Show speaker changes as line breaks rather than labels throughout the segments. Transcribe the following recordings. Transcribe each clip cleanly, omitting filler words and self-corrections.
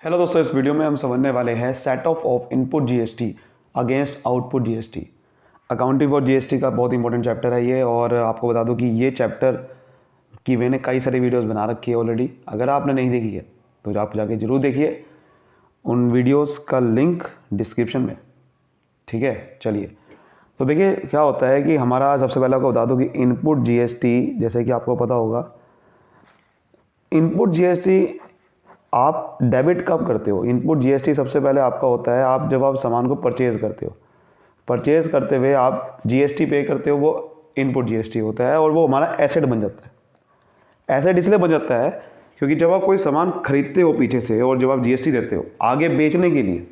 Hello दोस्तों, इस video में हम समझने वाले हैं set of input GST against output GST. Accounting for GST का बहुत इंपॉर्टेंट चैप्टर है ये। और आपको बता दूं कि ये चैप्टर की मैंने कई सारी वीडियोस बना रखी है ऑलरेडी। अगर आपने नहीं देखी है तो आप जाके ज़रूर देखिए, उन वीडियोस का लिंक डिस्क्रिप्शन में। ठीक है, चलिए। तो देखिए क्या होता है कि हमारा सबसे पहले आपको बता दूँ कि इनपुट जीएसटी, जैसे कि आपको पता होगा, इनपुट जीएसटी आप डेबिट कब करते हो। इनपुट जीएसटी सबसे पहले आपका होता है जब आप सामान को परचेज़ करते हो। परचेज़ करते हुए आप जीएसटी पे करते हो, वो इनपुट जीएसटी होता है और वो हमारा एसेट बन जाता है। एसेट इसलिए बन जाता है क्योंकि जब आप कोई सामान खरीदते हो पीछे से और जब आप जीएसटी देते हो आगे बेचने के लिए,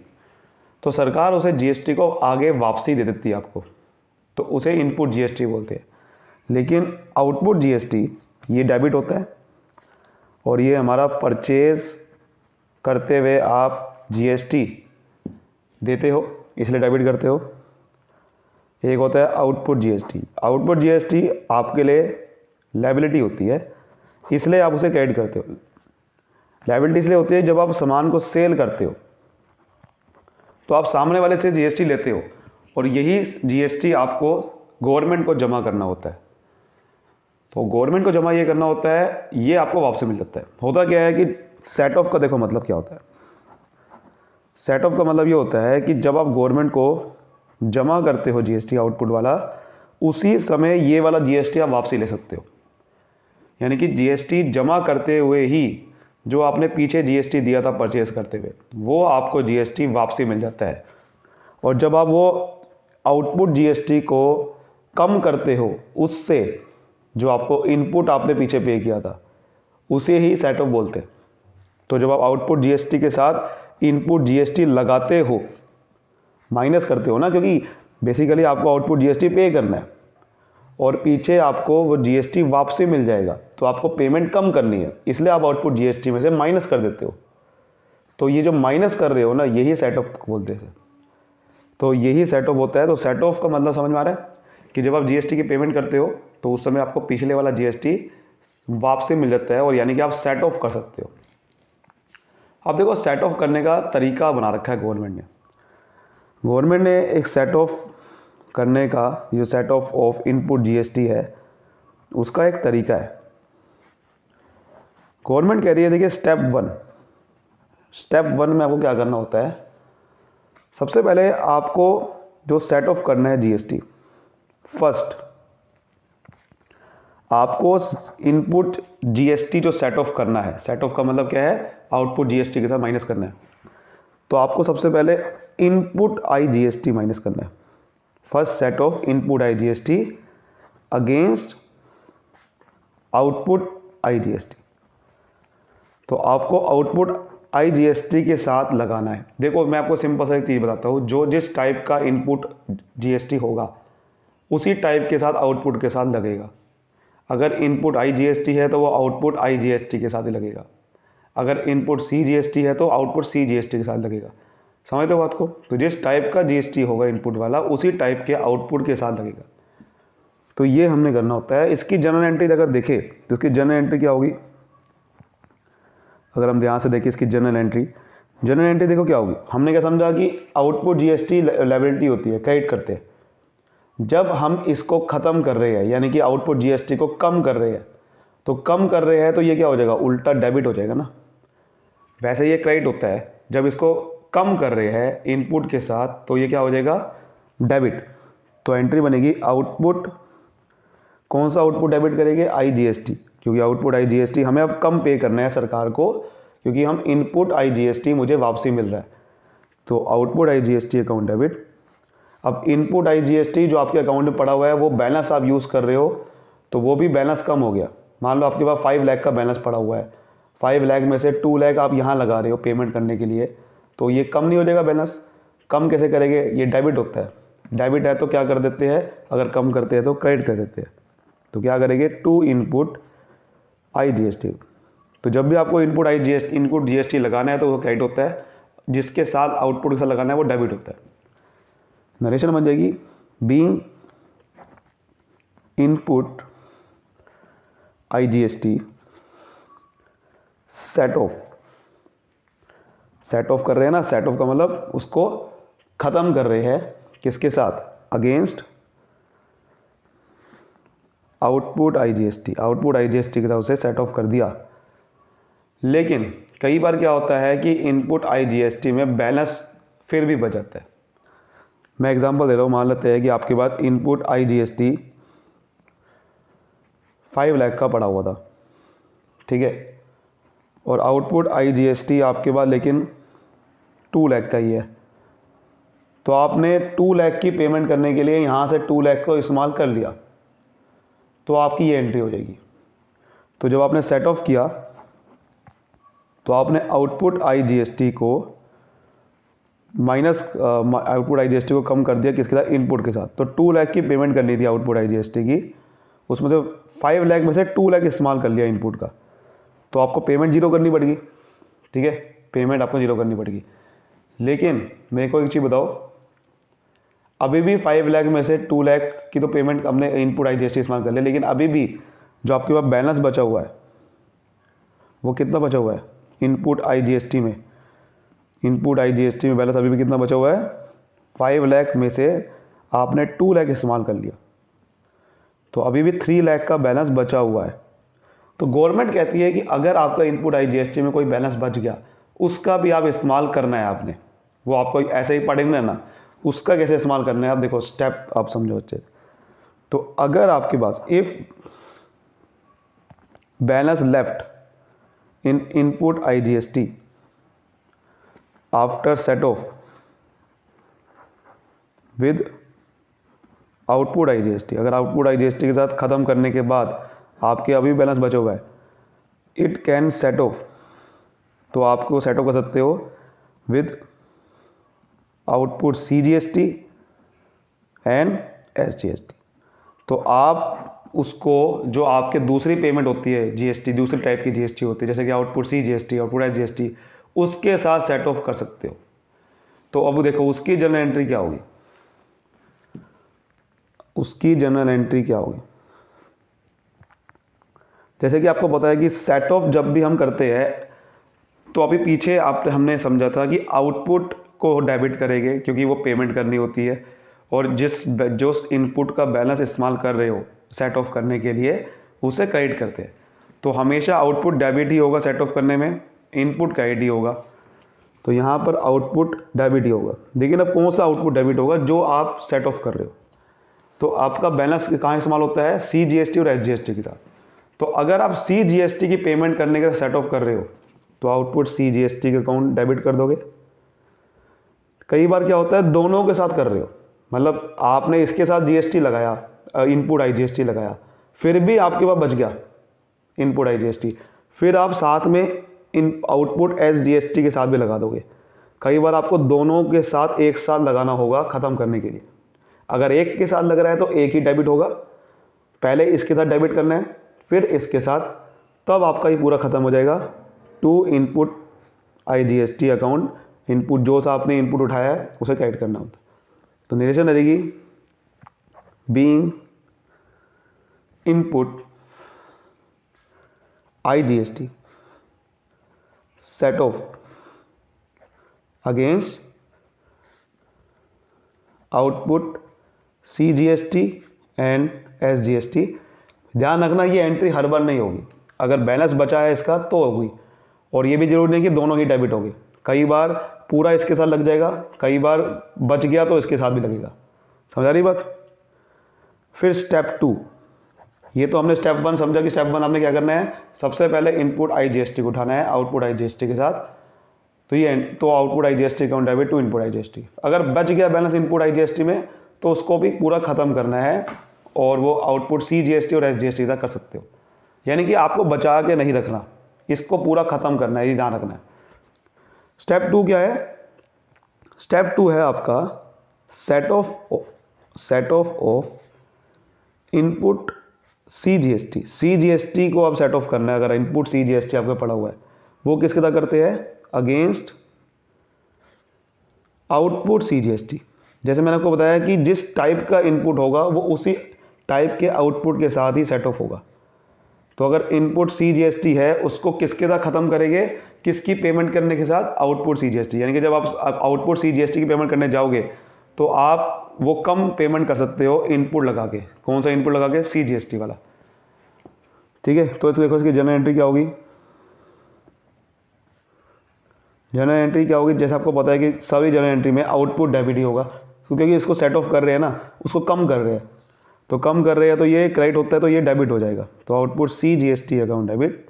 तो सरकार उसे जीएसटी को आगे वापसी दे देती है आपको, तो उसे इनपुट जीएसटी बोलते हैं। लेकिन आउटपुट जीएसटी ये डेबिट होता है और ये हमारा परचेज़ करते हुए आप जीएसटी देते हो, इसलिए डेबिट करते हो। एक होता है आउटपुट जीएसटी। आउटपुट जीएसटी आपके लिए लायबिलिटी होती है, इसलिए आप उसे क्रेडिट करते हो। लायबिलिटी इसलिए होती है जब आप सामान को सेल करते हो तो आप सामने वाले से जीएसटी लेते हो और यही जीएसटी आपको गवर्नमेंट को जमा करना होता है। तो गवर्नमेंट को जमा ये करना होता है, ये आपको वापस मिल जाता है। होता क्या है कि सेट ऑफ का देखो मतलब क्या होता है। सेट ऑफ का मतलब ये होता है कि जब आप गवर्नमेंट को जमा करते हो जीएसटी आउटपुट वाला, उसी समय ये वाला जीएसटी आप वापसी ले सकते हो। यानी कि जीएसटी जमा करते हुए ही जो आपने पीछे जीएसटी दिया था परचेज करते हुए, वो आपको जीएसटी वापसी मिल जाता है। और जब आप वो आउटपुट जीएसटी को कम करते हो उससे, जो आपको इनपुट आपने पीछे पे किया था, उसे ही सेट ऑफ बोलते हैं। तो जब आप आउटपुट जीएसटी के साथ इनपुट जीएसटी लगाते हो, माइनस करते हो ना, क्योंकि बेसिकली आपको आउटपुट जीएसटी पे करना है और पीछे आपको वो जीएसटी वापसी मिल जाएगा, तो आपको पेमेंट कम करनी है, इसलिए आप आउटपुट जीएसटी में से माइनस कर देते हो। तो ये जो माइनस कर रहे हो ना, यही सेट ऑफ बोलते हैं। तो यही सेट ऑफ होता है। तो सेट ऑफ का मतलब समझ में आ रहा है कि जब आप जीएसटी की पेमेंट करते हो तो उस समय आपको पिछले वाला जीएसटी वापसी मिल जाता है, और यानी कि आप सेट ऑफ कर सकते हो। अब देखो, सेट ऑफ करने का तरीका बना रखा है गवर्नमेंट ने एक सेट ऑफ करने का, जो सेट ऑफ इनपुट जीएसटी है, उसका एक तरीका है। गवर्नमेंट कह रही है, देखिए स्टेप वन में आपको क्या करना होता है। सबसे पहले आपको जो सेट ऑफ करना है जीएसटी, फर्स्ट आपको इनपुट जीएसटी जो सेट ऑफ करना है, सेट ऑफ का मतलब क्या है, आउटपुट जीएसटी के साथ माइनस करना है। तो आपको सबसे पहले इनपुट आई जीएसटी माइनस करना है। First set of input I GST against output I GST. तो आपको आउटपुट आई जीएसटी के साथ लगाना है। देखो, मैं आपको सिंपल सा एक चीज़ बताता हूँ, जो जिस टाइप का इनपुट जीएसटी होगा उसी टाइप के साथ आउटपुट के साथ लगेगा। अगर इनपुट आई जीएसटी है तो वो आउटपुट आई जीएसटी के साथ ही लगेगा। अगर इनपुट सी जीएसटी है तो आउटपुट सी जीएसटी के साथ लगेगा। समझ लो बात को। तो जिस टाइप का जीएसटी होगा इनपुट वाला, उसी टाइप के आउटपुट के साथ लगेगा। तो ये हमने करना होता है। इसकी जनरल एंट्री अगर देखें तो इसकी जनरल एंट्री क्या होगी, अगर हम ध्यान से देखें इसकी जनरल एंट्री देखो क्या होगी। हमने क्या समझा कि आउटपुट जीएसटी लायबिलिटी होती है, क्रेडिट करते हैं। जब हम इसको ख़त्म कर रहे हैं, यानी कि आउटपुट जीएसटी को कम कर रहे हैं, तो कम कर रहे हैं तो ये क्या हो जाएगा, उल्टा डेबिट हो जाएगा ना। वैसे ये क्रेडिट होता है, जब इसको कम कर रहे हैं इनपुट के साथ तो ये क्या हो जाएगा, डेबिट। तो एंट्री बनेगी आउटपुट, कौन सा आउटपुट डेबिट करेंगे, आई जीएसटी, क्योंकि आउटपुट आई जीएसटी हमें अब कम पे करना है सरकार को, क्योंकि हम इनपुट आई जीएसटी मुझे वापसी मिल रहा है। तो output I GST account debit. अब इनपुट आई जीएसटी जो आपके अकाउंट में पड़ा हुआ है, वो बैलेंस आप यूज़ कर रहे हो, तो वो भी बैलेंस कम हो गया। मान लो आपके पास 5 लाख का बैलेंस पड़ा हुआ है, 5 लाख में से 2 लाख आप यहाँ लगा रहे हो पेमेंट करने के लिए, तो ये कम नहीं हो जाएगा बैलेंस। कम कैसे करेंगे, ये डेबिट होता है। डेबिट है तो क्या कर देते हैं, अगर कम करते हैं तो क्रेडिट कर देते हैं। तो क्या करेंगे, टू इनपुट आई जीएसटी। तो जब भी आपको इनपुट जीएसटी लगाना है तो वो क्रेडिट होता है, जिसके साथ आउटपुट के साथ लगाना है वो डेबिट होता है। नरेशन बन जाएगी, being input I GST set set of कर रहे हैं ना, सेट ऑफ का मतलब उसको ख़त्म कर रहे हैं किसके साथ, against output IGST, output IGST के साथ उसे सेट ऑफ कर दिया। लेकिन कई बार क्या होता है कि इनपुट IGST में बैलेंस फिर भी बच जाता है। मैं एग्जांपल दे रहा हूँ, मान लेते हैं कि आपके पास इनपुट IGST 5 लाख का पड़ा हुआ था, ठीक है, और आउटपुट IGST आपके पास लेकिन 2 लाख का ही है। तो आपने 2 लाख की पेमेंट करने के लिए यहाँ से 2 लाख को इस्तेमाल कर लिया, तो आपकी ये एंट्री हो जाएगी। तो जब आपने सेट ऑफ किया तो आपने आउटपुट IGST को माइनस आउटपुट IGST को कम कर दिया किसके साथ, इनपुट के साथ। तो 2 लाख की पेमेंट करनी थी आउटपुट IGST की, उसमें से 5 लाख में से 2 लाख इस्तेमाल कर लिया इनपुट का, तो आपको पेमेंट जीरो करनी पड़ेगी, ठीक है, पेमेंट आपको जीरो करनी पड़ेगी। लेकिन मेरे को एक चीज़ बताओ, अभी भी 5 लाख में से 2 लाख की तो पेमेंट हमने इनपुट IGST इस्तेमाल कर लिया, लेकिन अभी भी जो आपके पास बैलेंस बचा हुआ है वो कितना बचा हुआ है इनपुट IGST में, इनपुट IGST में बैलेंस अभी भी कितना बचा हुआ है, 5 लाख में से आपने 2 लाख इस्तेमाल कर लिया, तो अभी भी 3 लाख का बैलेंस बचा हुआ है। तो गवर्नमेंट कहती है कि अगर आपका इनपुट IGST में कोई बैलेंस बच गया, उसका भी आप इस्तेमाल करना है आपने, वो आपको ऐसे ही पढ़ेंगे ना, उसका कैसे इस्तेमाल करना है आप देखो, स्टेप आप समझो अच्छे। तो अगर आपके पास if balance left in input IGST after set off with output IGST, अगर आउटपुट IGST के साथ ख़त्म करने के बाद आपके अभी बैलेंस बचा हुआ है, इट कैन सेट ऑफ, तो आपको सेट ऑफ कर सकते हो with output CGST and SGST। तो आप उसको, जो आपके दूसरी पेमेंट होती है GST, दूसरी टाइप की GST होती है, जैसे कि आउटपुट CGST, आउटपुट SGST, उसके साथ सेट ऑफ कर सकते हो। तो अब देखो उसकी जनरल एंट्री क्या होगी, उसकी जनरल एंट्री क्या होगी। जैसे कि आपको पता है कि सेट ऑफ जब भी हम करते हैं, तो अभी पीछे हमने समझा था कि आउटपुट को डेबिट करेंगे क्योंकि वो पेमेंट करनी होती है, और जो इनपुट का बैलेंस इस्तेमाल कर रहे हो सेट ऑफ करने के लिए, उसे क्रेडिट करते हैं। तो हमेशा आउटपुट डेबिट ही होगा सेट ऑफ करने में, इनपुट क्रेडिट ही होगा। तो यहाँ पर आउटपुट डेबिट ही होगा। लेकिन अब कौन सा आउटपुट डेबिट होगा, जो आप सेट ऑफ कर रहे हो। तो आपका बैलेंस कहाँ इस्तेमाल होता है, CGST और SGST के साथ। तो अगर आप CGST की पेमेंट करने के सेट ऑफ कर रहे हो, तो आउटपुट CGST के अकाउंट डेबिट कर दोगे। कई बार क्या होता है, दोनों के साथ कर रहे हो, मतलब आपने इसके साथ GST लगाया, इनपुट IGST लगाया, फिर भी आपके पास बच गया इनपुट IGST, फिर आप साथ में इन आउटपुट SGST के साथ भी लगा दोगे। कई बार आपको दोनों के साथ एक साथ लगाना होगा ख़त्म करने के लिए। अगर एक के साथ लग रहा है तो एक ही डेबिट होगा, पहले इसके साथ डेबिट करना है, फिर इसके साथ, तब आपका ये पूरा ख़त्म हो जाएगा। To input IGST account, input जो सा आपने इनपुट उठाया है उसे क्रेडिट करना होता है। तो नरेशन रहेगी, being input IGST set of against output CGST and SGST। ध्यान रखना ये एंट्री हर बार नहीं होगी, अगर बैलेंस बचा है इसका तो होगी, और ये भी जरूरी नहीं कि दोनों ही डेबिट होगी। कई बार पूरा इसके साथ लग जाएगा, कई बार बच गया तो इसके साथ भी लगेगा। समझा रही बात। फिर स्टेप 2, ये तो हमने स्टेप 1 समझा कि स्टेप 1 आपने क्या करना है, सबसे पहले इनपुट IGST को उठाना है आउटपुट IGST के साथ। तो ये तो output IGST account debit to input IGST। अगर बच गया बैलेंस इनपुट IGST में तो उसको भी पूरा ख़त्म करना है, और वो आउटपुट CGST और SGST के साथ कर सकते हो। यानी कि आपको बचा के नहीं रखना, इसको पूरा ख़त्म करना है, ये ध्यान रखना है। स्टेप 2 क्या है, स्टेप 2 है आपका सेट ऑफ इनपुट CGST को आप सेट ऑफ करना है। अगर इनपुट CGST आपका पड़ा हुआ है, वो किसके साथ करते हैं, अगेंस्ट आउटपुट CGST। जैसे मैंने आपको बताया कि जिस टाइप का इनपुट होगा वो उसी टाइप के आउटपुट के साथ ही सेट ऑफ होगा। तो अगर इनपुट CGST है, उसको किसके साथ ख़त्म करेंगे, किसकी पेमेंट करने के साथ? Output CGST। यानी कि जब आप आउटपुट CGST की पेमेंट करने जाओगे तो आप वो कम पेमेंट कर सकते हो इनपुट लगा के। कौन सा इनपुट लगा के? CGST वाला। ठीक है, तो इसको देखो, इसकी जनरल एंट्री क्या होगी? जनरल एंट्री क्या होगी? जैसे आपको पता है कि सभी जनरल एंट्री में आउटपुट डेबिट ही होगा, क्योंकि इसको सेट ऑफ कर रहे हैं ना, उसको कम कर रहे हैं, तो कम कर रहे हैं तो ये क्रेडिट होता है, तो ये डेबिट हो जाएगा। तो आउटपुट CGST अकाउंट डेबिट,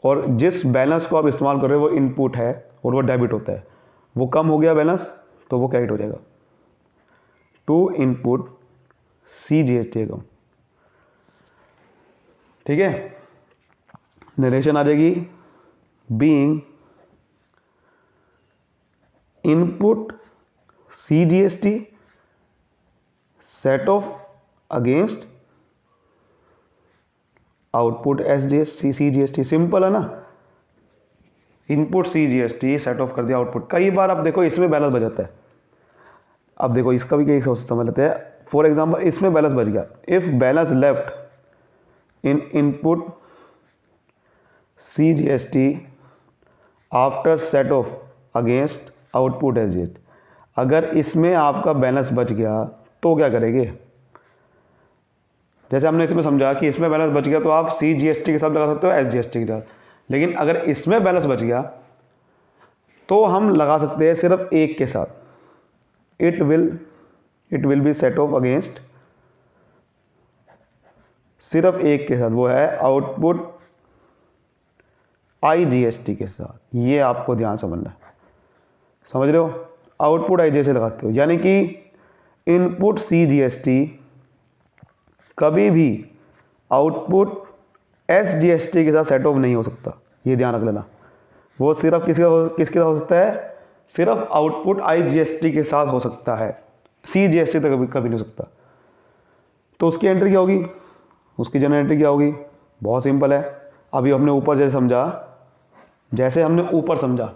और जिस बैलेंस को आप इस्तेमाल कर रहे हो वो इनपुट है और वो डेबिट होता है, वो कम हो गया बैलेंस तो वो क्रेडिट हो जाएगा टू इनपुट CGST अकाउंट। ठीक है, नरेशन आ जाएगी, being input CGST set of against output CGST। Simple है ना, इनपुट CGST सेट ऑफ कर दिया आउटपुट। कई बार आप देखो इसमें बैलेंस बच जाता है। अब देखो इसका भी कैसे समझ लेते हैं। फॉर एग्जांपल इसमें बैलेंस बच गया, if balance left in input CGST after set of against output SGST। अगर इसमें आपका बैलेंस बच गया तो क्या करेंगे? जैसे हमने इसमें समझा कि इसमें बैलेंस बच गया तो आप CGST के साथ लगा सकते हो, SGST के साथ। लेकिन अगर इसमें बैलेंस बच गया तो हम लगा सकते हैं सिर्फ एक के साथ, it will be set of against, सिर्फ एक के साथ, वो है आउटपुट IGST के साथ। ये आपको ध्यान समझना है, समझ रहे हो? आउटपुट IGST लगाते हो, यानी कि इनपुट CGST कभी भी आउटपुट SGST के साथ सेट ऑफ नहीं हो सकता। ये ध्यान रख लेना, वो सिर्फ किसके साथ हो सकता है? सिर्फ आउटपुट IGST के साथ हो सकता है, CGST तो कभी नहीं हो सकता। तो उसकी एंट्री क्या होगी? उसकी जनरल एंट्री क्या होगी? बहुत सिंपल है। अभी हमने ऊपर जैसे हमने ऊपर समझा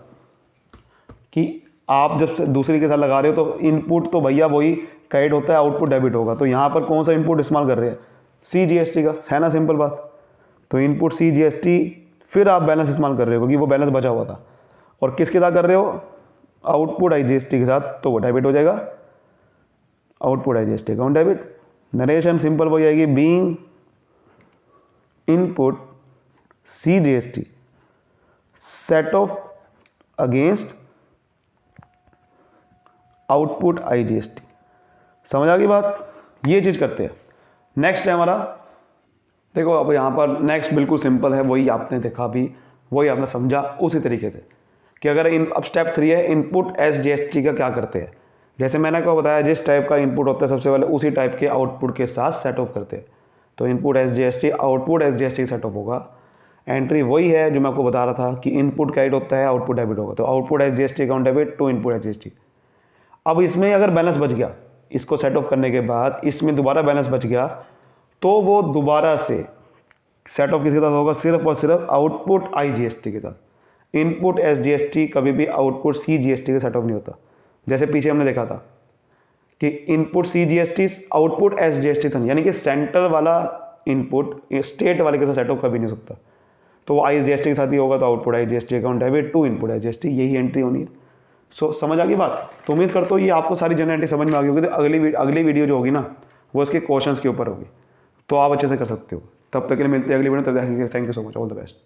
कि आप जब दूसरी के साथ लगा रहे हो तो इनपुट तो भैया वही क्रेडिट होता है, आउटपुट डेबिट होगा। तो यहाँ पर कौन सा इनपुट इस्तेमाल कर रहे हैं? CGST का, है ना, सिंपल बात। तो इनपुट CGST, फिर आप बैलेंस इस्तेमाल कर रहे हो क्योंकि वो बैलेंस बचा हुआ था, और किसके साथ कर रहे हो? आउटपुट IGST के साथ, तो वो डेबिट हो जाएगा, output IGST account debit. Narration simple वही आएगी, being input CGST set of against output IGST। समझ आ गई बात? ये चीज़ करते हैं। नेक्स्ट है हमारा, देखो अब यहाँ पर नेक्स्ट बिल्कुल सिंपल है, वही आपने देखा अभी, वही आपने समझा उसी तरीके से कि अगर अब स्टेप 3 है, इनपुट SGST का क्या करते हैं। जैसे मैंने आपको बताया, जिस टाइप का इनपुट होता है सबसे पहले उसी टाइप के आउटपुट के साथ सेट ऑफ करते हैं। तो input SGST output SGST set of होगा। एंट्री वही है जो मैं आपको बता रहा था कि इनपुट क्रेडिट होता है, आउटपुट डेबिट होगा। तो output SGST account debit to input SGST। अब इसमें अगर बैलेंस बच गया, इसको सेट ऑफ करने के बाद इसमें दोबारा बैलेंस बच गया, तो वो दोबारा से सेट ऑफ किसके साथ होगा? सिर्फ और सिर्फ आउटपुट IGST के साथ। इनपुट SGST कभी भी आउटपुट CGST के सेट ऑफ नहीं होता। जैसे पीछे हमने देखा था कि इनपुट CGST आउटपुट SGST था, यानी कि सेंटर वाला इनपुट स्टेट वाले के साथ सेट ऑफ कभी नहीं हो सकता। तो वो IGST के साथ ही होगा, तो output IGST account debit to input SGST, यही एंट्री होनी है। सो समझ आ गई बात? तो उम्मीद करता हूँ ये आपको सारी जनरल एंट्री समझ में आ गई होगी। तो अगली वीडियो जो होगी ना, वो इसके क्वेश्चंस के ऊपर होगी, तो आप अच्छे से कर सकते हो। तब तक के लिए मिलते हैं अगली वीडियो में। तब तक thank you so much, all the best.